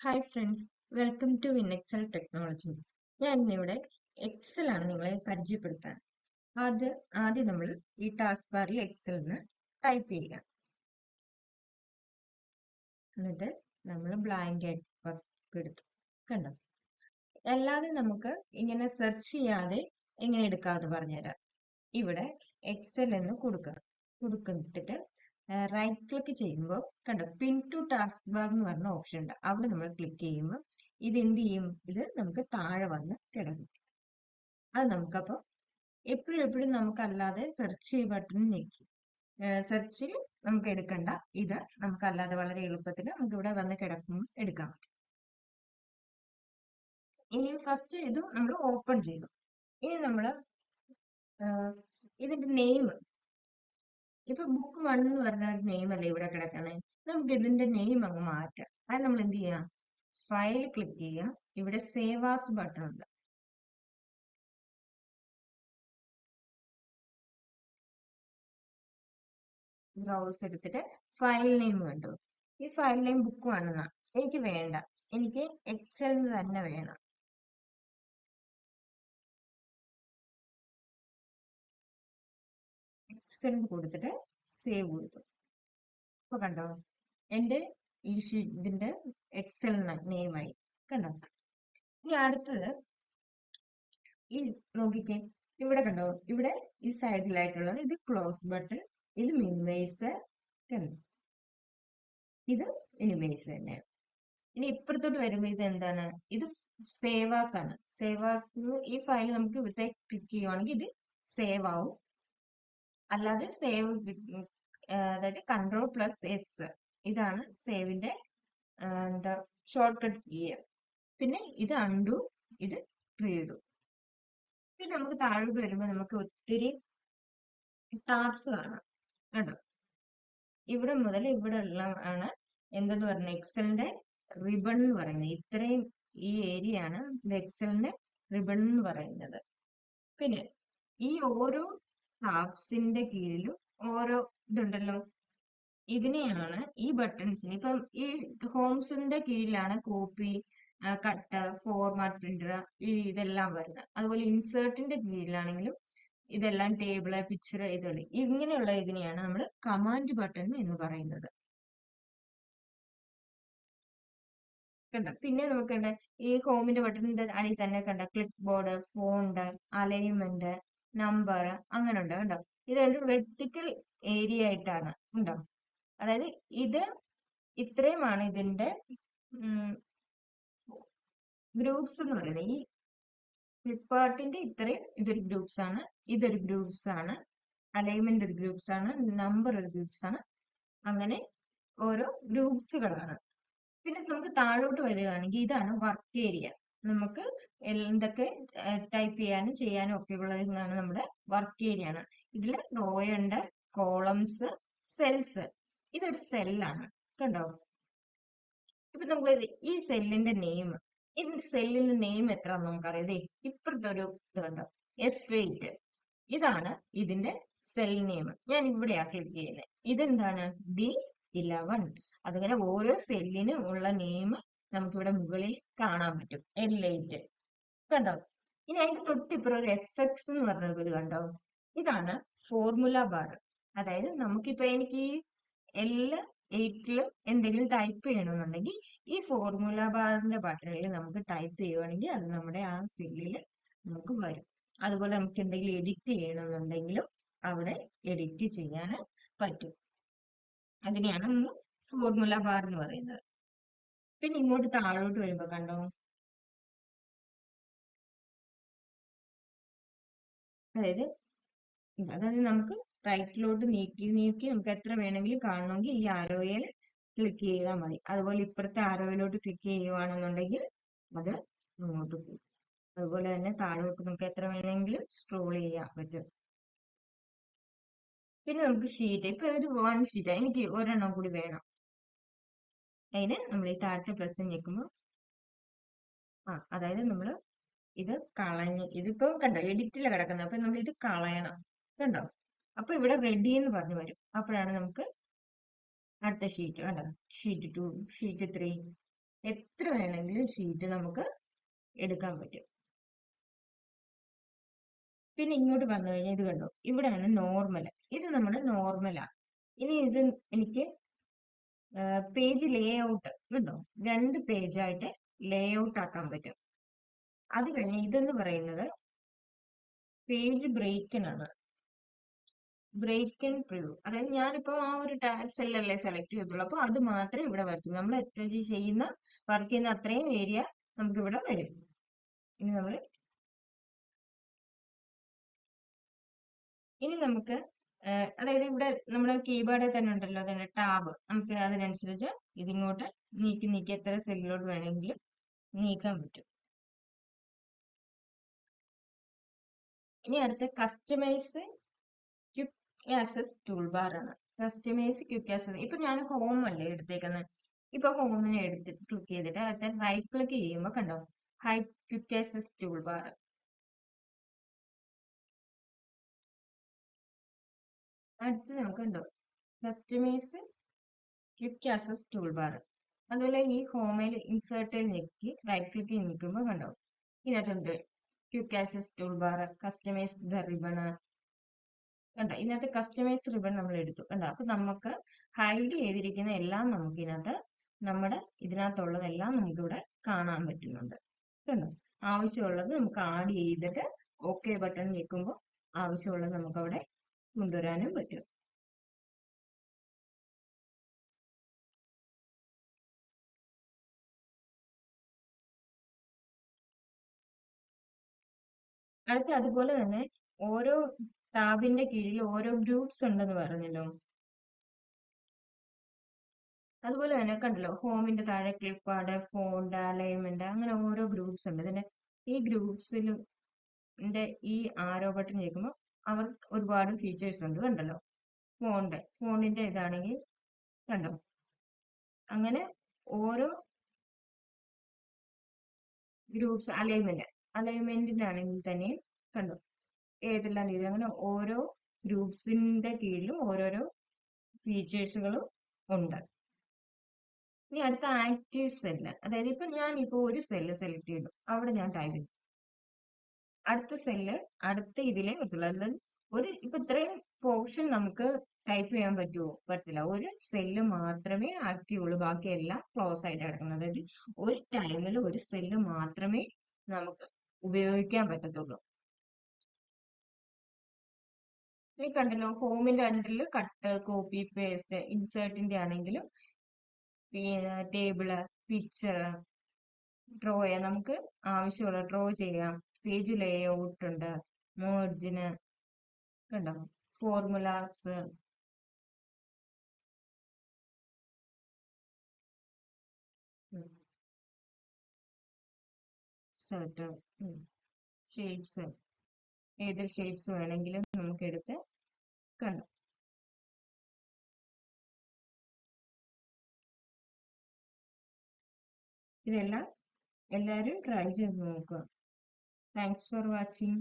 Hi friends, welcome to WinExcel technology. ഞാൻ ഇന്നിവിടെ Excel ആണ് നിങ്ങളെ പരിചയപ്പെടുത്താൻ. ആദ്യം നമ്മൾ ഈ ടാസ്ക് ബാറിൽ എക്സൽ എന്ന് ടൈപ്പ് ചെയ്യുക. എന്നിട്ട് നമ്മൾ ബ്ലാങ്ക് ആയിട്ട് എടുത്തു. കണ്ടോ? അല്ലാതെ നമുക്ക് ഇങ്ങനെ സെർച്ച് ചെയ്യാതെ എങ്ങനെ എടുക്കാമെന്ന് പറഞ്ഞുതരാം. ഇവിടെ എക്സൽ എന്ന് കൊടുത്തിട്ട് റൈറ്റ് ക്ലിക്ക് ചെയ്യുമ്പോൾ കണ്ടോ, പിൻ ടു ടാസ്ക് ബാർ എന്ന് പറഞ്ഞ ഓപ്ഷൻ ഉണ്ട്. അവിടെ നമ്മൾ ക്ലിക്ക് ചെയ്യുമ്പോൾ ഇത് എന്ത് ചെയ്യും? ഇത് നമുക്ക് താഴെ വന്ന് കിടക്കും. അത് നമുക്കപ്പോൾ എപ്പോഴും നമുക്കല്ലാതെ സെർച്ച് ബട്ടൺ ഞെക്കി സെർച്ചിൽ നമുക്ക് എടുക്കണ്ട. ഇത് നമുക്കല്ലാതെ വളരെ എളുപ്പത്തിൽ നമുക്ക് ഇവിടെ വന്ന് കിടക്കുമ്പോൾ എടുക്കാം. ഇനി ഫസ്റ്റ് ഇത് നമ്മൾ ഓപ്പൺ ചെയ്തു. ഇനി നമ്മൾ ഇതിന്റെ നെയിം, ഇപ്പൊ ബുക്ക് 1 എന്ന് പറഞ്ഞ ഒരു നെയിം അല്ലേ ഇവിടെ കിടക്കുന്നത്. നമുക്ക് ഇതിന്റെ നെയിം അങ്ങ് മാറ്റാം. അത് നമ്മൾ എന്ത് ചെയ്യാം? ഫയൽ ക്ലിക്ക് ചെയ്യാം. ഇവിടെ സേവ് ആസ് ബട്ടൺ ഉണ്ട്. ബ്രൗസ് എടുത്തിട്ട് ഫയൽ നെയിം കണ്ടു. ഈ ഫയൽ നെയിം ബുക്ക് 1 എന്നാ. എനിക്ക് വേണ്ട, എനിക്ക് എക്സൽ തന്നെ വേണം. എക്സൽ കൊടുത്തിട്ട് സേവ് കൊടുത്തു. ഇപ്പൊ കണ്ടോ, എന്റെ ഈ ഇതിന്റെ എക്സൽ നെയിമായി. കണ്ടോ? ഇനി അടുത്തത് ഈ നോക്കിക്കേ, ഇവിടെ കണ്ടോ, ഇവിടെ ഈ സൈഡിലായിട്ടുള്ളത് ഇത് ക്ലോസ് ബട്ടൺ, ഇത് മിനിമൈസ്, ഇത് മിനിമൈസ് തന്നെ. ഇനി ഇപ്പുറത്തോട്ട് വരുമ്പോൾ ഇത് എന്താണ്? ഇത് സേവാസ് ആണ്. സേവാസ് ഈ ഫയൽ നമുക്ക് ഇവിടെ ക്ലിക്ക് ചെയ്യുവാണെങ്കിൽ ഇത് സേവ് ആവും. അല്ലാതെ സേവ്, അതായത് Ctrl+S, ഇതാണ് സേവിന്റെ എന്താ ഷോർട്ട് കട്ട് കീ. പിന്നെ ഇത് അൺഡു, ഇത് റീഡു. പിന്നെ നമുക്ക് താഴോട്ട് വരുമ്പോൾ നമുക്ക് ഒത്തിരി ടാബ്സ് കാണാം. കണ്ടോ? ഇവിടെ മുതൽ ഇവിടെ ഉള്ള ആണ് എന്തെന്ന് പറയുന്നത്, എക്സലിന്റെ റിബൺ എന്ന് പറയുന്നത്. ഇത്രയും ഈ ഏരിയ ആണ് എക്സലിന്റെ റിബൺ എന്ന് പറയുന്നത്. പിന്നെ ഈ ഓരോ ടാബ്സിന്റെ കീഴിലും ഓരോ ഇതുണ്ടല്ലോ, ഇതിനെയാണ് ഈ ബട്ടൺസിന്. ഇപ്പം ഈ ഹോംസിന്റെ കീഴിലാണ് കോപ്പി, കട്ട്, ഫോർമാറ്റ്, പ്രിന്റർ, ഇതെല്ലാം വരുന്നത്. അതുപോലെ ഇൻസേർട്ടിന്റെ കീഴിലാണെങ്കിലും ഇതെല്ലാം ടേബിള്, പിക്ചർ, ഇതല്ലേ, ഇങ്ങനെയുള്ള ഇതിനെയാണ് നമ്മൾ കമാൻഡ് ബട്ടൺ എന്ന് പറയുന്നത്. കണ്ട, പിന്നെ നമുക്ക് കണ്ട ഈ ഹോമിന്റെ ബട്ടണിന്റെ അടിയിൽ തന്നെ കണ്ട click board, font, alignment, number, അങ്ങനെ ഉണ്ട്. കണ്ടോ? ഇത് ഒരു വെർട്ടിക്കൽ ഏരിയ ആയിട്ടാണ്. ഉണ്ടോ? അതായത് ഇത് ഇത്രയുമാണ് ഇതിന്റെ ഗ്രൂപ്പ്സ് എന്ന് പറയുന്നത്. ഈ ഫ്ലിപ്കാർട്ടിന്റെ ഇത്രയും ഇതൊരു ഗ്രൂപ്പ്സ് ആണ്, ഇതൊരു ഗ്രൂപ്പ്സ് ആണ്, അലൈൻമെന്റ് ഒരു ഗ്രൂപ്പ്സ് ആണ്, നമ്പർ ഒരു ഗ്രൂപ്പ്സ് ആണ്. അങ്ങനെ ഓരോ ഗ്രൂപ്പ്സുകളാണ്. പിന്നെ നമുക്ക് താഴോട്ട് വരികയാണെങ്കിൽ ഇതാണ് വർക്ക് ഏരിയ. നമുക്ക് എന്തൊക്കെ ടൈപ്പ് ചെയ്യാനും ഒക്കെ ഉള്ളതാണ് നമ്മുടെ വർക്ക് ഏരിയ ആണ്. ഇതിൽ റോ ഉണ്ട്, കോളംസ്, സെൽസ്. ഇതൊരു സെല്ലാണ്. കണ്ടോ? ഇപ്പൊ നമ്മൾ ഈ സെല്ലിന്റെ നെയിം, ഇതിന്റെ സെല്ലിന്റെ നെയിം എത്ര നമുക്കറിയാം. ദേ ഇപ്പുറത്തെ ഒരു ഇത് കണ്ടോ, F8. ഇതാണ് ഇതിന്റെ സെൽ നെയിം. ഞാൻ ഇവിടെയാ ക്ലിക്ക് ചെയ്യുന്നത്. ഇതെന്താണ്? D11. അതിങ്ങനെ ഓരോ സെല്ലിനും ഉള്ള നെയിം നമുക്കിവിടെ മുകളിൽ കാണാൻ പറ്റും. L8. കണ്ടോ? ഇനി അതിന്റെ തൊട്ടിപ്പുറം ഒരു FX എന്ന് പറഞ്ഞ ഇത് കണ്ടോ? ഇതാണ് ഫോർമുല ബാർ. അതായത് നമുക്കിപ്പോ എനിക്ക് ഈ L8 എന്തെങ്കിലും ടൈപ്പ് ചെയ്യണമെന്നുണ്ടെങ്കിൽ ഈ ഫോർമുല ബാറിന്റെ ബട്ടണിൽ നമുക്ക് ടൈപ്പ് ചെയ്യുവാണെങ്കിൽ അത് നമ്മുടെ ആ സെല്ലിൽ നമുക്ക് വരും. അതുപോലെ നമുക്ക് എന്തെങ്കിലും എഡിറ്റ് ചെയ്യണമെന്നുണ്ടെങ്കിലും അവിടെ എഡിറ്റ് ചെയ്യാൻ പറ്റും. അതിനെയാണ് നമ്മൾ ഫോർമുല ബാർ എന്ന് പറയുന്നത്. പിന്നെ ഇങ്ങോട്ട് താഴോട്ട് വരുമ്പോ കണ്ടോ, അതായത് അതായത് നമുക്ക് റൈറ്റിലോട്ട് നീക്കി നമുക്ക് എത്ര വേണമെങ്കിലും കാണണമെങ്കിൽ ഈ ആരോയിൽ ക്ലിക്ക് ചെയ്താൽ മതി. അതുപോലെ ഇപ്പുറത്തെ ആരോയിലോട്ട് ക്ലിക്ക് ചെയ്യുവാണെന്നുണ്ടെങ്കിൽ അത് ഇങ്ങോട്ട് പോകും. അതുപോലെ തന്നെ താഴോട്ട് നമുക്ക് എത്ര വേണമെങ്കിലും സ്ക്രോൾ ചെയ്യാൻ പറ്റും. പിന്നെ നമുക്ക് ഷീറ്റ്, ഇപ്പൊ ഇത് 1 ഷീറ്റ്, എനിക്ക് ഒരെണ്ണം കൂടി വേണം. അതിന് നമ്മൾ ഈ താഴത്തെ പ്ലസ് ഞെക്കുമ്പോൾ അതായത് നമ്മൾ ഇത് കളഞ്ഞ്, ഇതിപ്പോ കണ്ടോ എഡിറ്റിലാണ് കിടക്കുന്നത്. അപ്പൊ നമ്മൾ ഇത് കളയണം. കണ്ടോ? അപ്പൊ ഇവിടെ റെഡി എന്ന് പറഞ്ഞു വരും. അപ്പോഴാണ് നമുക്ക് അടുത്ത ഷീറ്റ് കണ്ടോ, ഷീറ്റ് 2, ഷീറ്റ് 3, എത്ര വേണമെങ്കിലും ഷീറ്റ് നമുക്ക് എടുക്കാൻ പറ്റും. പിന്നെ ഇങ്ങോട്ട് വന്നു കഴിഞ്ഞാൽ ഇത് കണ്ടോ, ഇവിടെയാണ് നോർമൽ. ഇത് നമ്മുടെ നോർമലാണ്. ഇനി ഇത് എനിക്ക് പേജ് ലേ ഔട്ട് കണ്ടോ, 2 പേജായിട്ട് ലേ ഔട്ട് ആക്കാൻ പറ്റും. അത് കഴിഞ്ഞ് ഇതെന്ന് പറയുന്നത് പേജ് ബ്രേക്കിനാണ്. ബ്രേക്ക് ആൻഡ് പ്രിവ്യൂ, അതായത് ഞാനിപ്പോ ആ ഒരു സെല്ലല്ലേ സെലക്ട് ചെയ്തിട്ടുള്ളൂ, അപ്പൊ അത് മാത്രമേ ഇവിടെ വരത്തുള്ളൂ. നമ്മൾ ചെയ്യുന്ന വർക്ക് ചെയ്യുന്ന അത്രയും ഏരിയ നമുക്ക് ഇവിടെ വരും. ഇനി നമ്മൾ ഇനി നമുക്ക് അതായത് ഇവിടെ നമ്മുടെ കീബോർഡിൽ തന്നെ ഉണ്ടല്ലോ അതിന്റെ ടാബ്, നമുക്ക് അതിനനുസരിച്ച് ഇതിങ്ങോട്ട് നീക്കി നീക്കി എത്ര സെല്ലിലോട്ട് വേണമെങ്കിലും നീക്കാൻ പറ്റും. ഇനി അടുത്ത customise quick access tool bar ആണ്. കസ്റ്റമൈസ് ക്വിക്ക് ആക്സസ്, ഇപ്പൊ ഞാൻ ഹോം അല്ലേ എടുത്തേക്കുന്നത്. ഇപ്പൊ ഹോമിനെ എടുത്ത് ക്ലിക്ക് ചെയ്തിട്ട് അടുത്ത റൈറ്റ് ക്ലിക്ക് ചെയ്യുമ്പോൾ കണ്ടോ, high quick access tool bar. അടുത്ത് നമുക്ക് കണ്ടോ customise quick access tool bar. അതുപോലെ ഈ ഹോമിൽ ഇൻസേർട്ടിൽ ഞെക്കി റൈറ്റ് ക്ലിക്ക് നിൽക്കുമ്പോൾ കണ്ടോ ഇതിനകത്തുണ്ട് quick access tool bar, customise the ribbon. കണ്ടോ ഇതിനകത്ത് കസ്റ്റമൈസ് റിബൺ നമ്മൾ എടുത്തു കണ്ടോ. അപ്പൊ നമുക്ക് ഹൈഡ് ചെയ്തിരിക്കുന്ന എല്ലാം നമുക്ക് ഇതിനകത്ത് നമ്മുടെ ഇതിനകത്തുള്ളതെല്ലാം നമുക്ക് ഇവിടെ കാണാൻ പറ്റുന്നുണ്ട്. കണ്ടോ, ആവശ്യമുള്ളത് നമുക്ക് ആഡ് ചെയ്തിട്ട് ഓക്കെ ബട്ടൺ ഞെക്കുമ്പോൾ ആവശ്യമുള്ളത് നമുക്ക് അവിടെ കൊണ്ടുവരാനും പറ്റും. അടുത്ത അതുപോലെ തന്നെ ഓരോ ടാബിന്റെ കീഴിൽ ഓരോ ഗ്രൂപ്പ്സ് ഉണ്ടെന്ന് പറഞ്ഞല്ലോ. അതുപോലെ തന്നെ കണ്ടല്ലോ ഹോമിന്റെ താഴെ ക്ലിപ്പാഡ്, ഫോണ്ട്, അലൈൻമെന്റ്, അങ്ങനെ ഓരോ ഗ്രൂപ്പ്സ് ഉണ്ട്. ഇതിന്റെ ഈ ഗ്രൂപ്പ്സിലും ഈ ആരോ ബട്ടൺ ഞെക്കുമ്പോൾ അവർ ഒരുപാട് ഫീച്ചേഴ്സ് ഉണ്ട്. കണ്ടല്ലോ ഫോണ്ടിന്റെ ഇതാണെങ്കിൽ കണ്ടോ, അങ്ങനെ ഓരോ ഗ്രൂപ്പ്സ് അലൈൻമെന്റിന്റെ ആണെങ്കിൽ തന്നെ കണ്ടോ ഏതെല്ലാം രീതി, അങ്ങനെ ഓരോ ഗ്രൂപ്പ്സിന്റെ കീഴിലും ഓരോരോ ഫീച്ചേഴ്സുകളും ഉണ്ട്. ഇനി അടുത്ത ആക്റ്റീവ് സെല്ല്, അതായത് ഞാനിപ്പോ ഒരു സെല്ല് സെലക്ട് ചെയ്തു, അവിടെ ഞാൻ ടൈപ്പ് ചെയ്തു അടുത്ത സെല്ല് അടുത്ത ഇതിലേ പറ്റുള്ളൂ. അല്ലാതെ ഇപ്പൊ ഇത്രയും പോർഷൻ നമുക്ക് ടൈപ്പ് ചെയ്യാൻ പറ്റില്ല. ഒരു സെല്ല് മാത്രമേ ആക്റ്റീവ് ഉള്ളൂ, ബാക്കി എല്ലാം ക്ലോസ് ആയിട്ട് കിടക്കുന്നത്. അതായത് ഒരു ടൈമിൽ ഒരു സെല്ല് മാത്രമേ നമുക്ക് ഉപയോഗിക്കാൻ പറ്റത്തുള്ളൂ. ഇനി കണ്ടല്ലോ ഹോമിന്റെ അണ്ടറിൽ കട്ട്, കോപ്പി, പേസ്റ്റ്, ഇൻസേർട്ടിന്റെ ആണെങ്കിലും പിന്നെ ടേബിള്, പിക്ചർ, ഡ്രോ ചെയ്യാം. നമുക്ക് ആവശ്യമുള്ള ഡ്രോ ചെയ്യാം. പേജ് ലേ ഔട്ട് ഉണ്ട്, മേർജിന് കണ്ടോ, ഫോർമുലാസ്, സെർട്ട്, ഷേപ്സ്, ഏത് ഷേപ്സ് വേണമെങ്കിലും നമുക്ക് എടുത്ത് കണ്ടോ. ഇതെല്ലാം എല്ലാവരും ട്രൈ ചെയ്ത് നോക്കുക. Thanks for watching.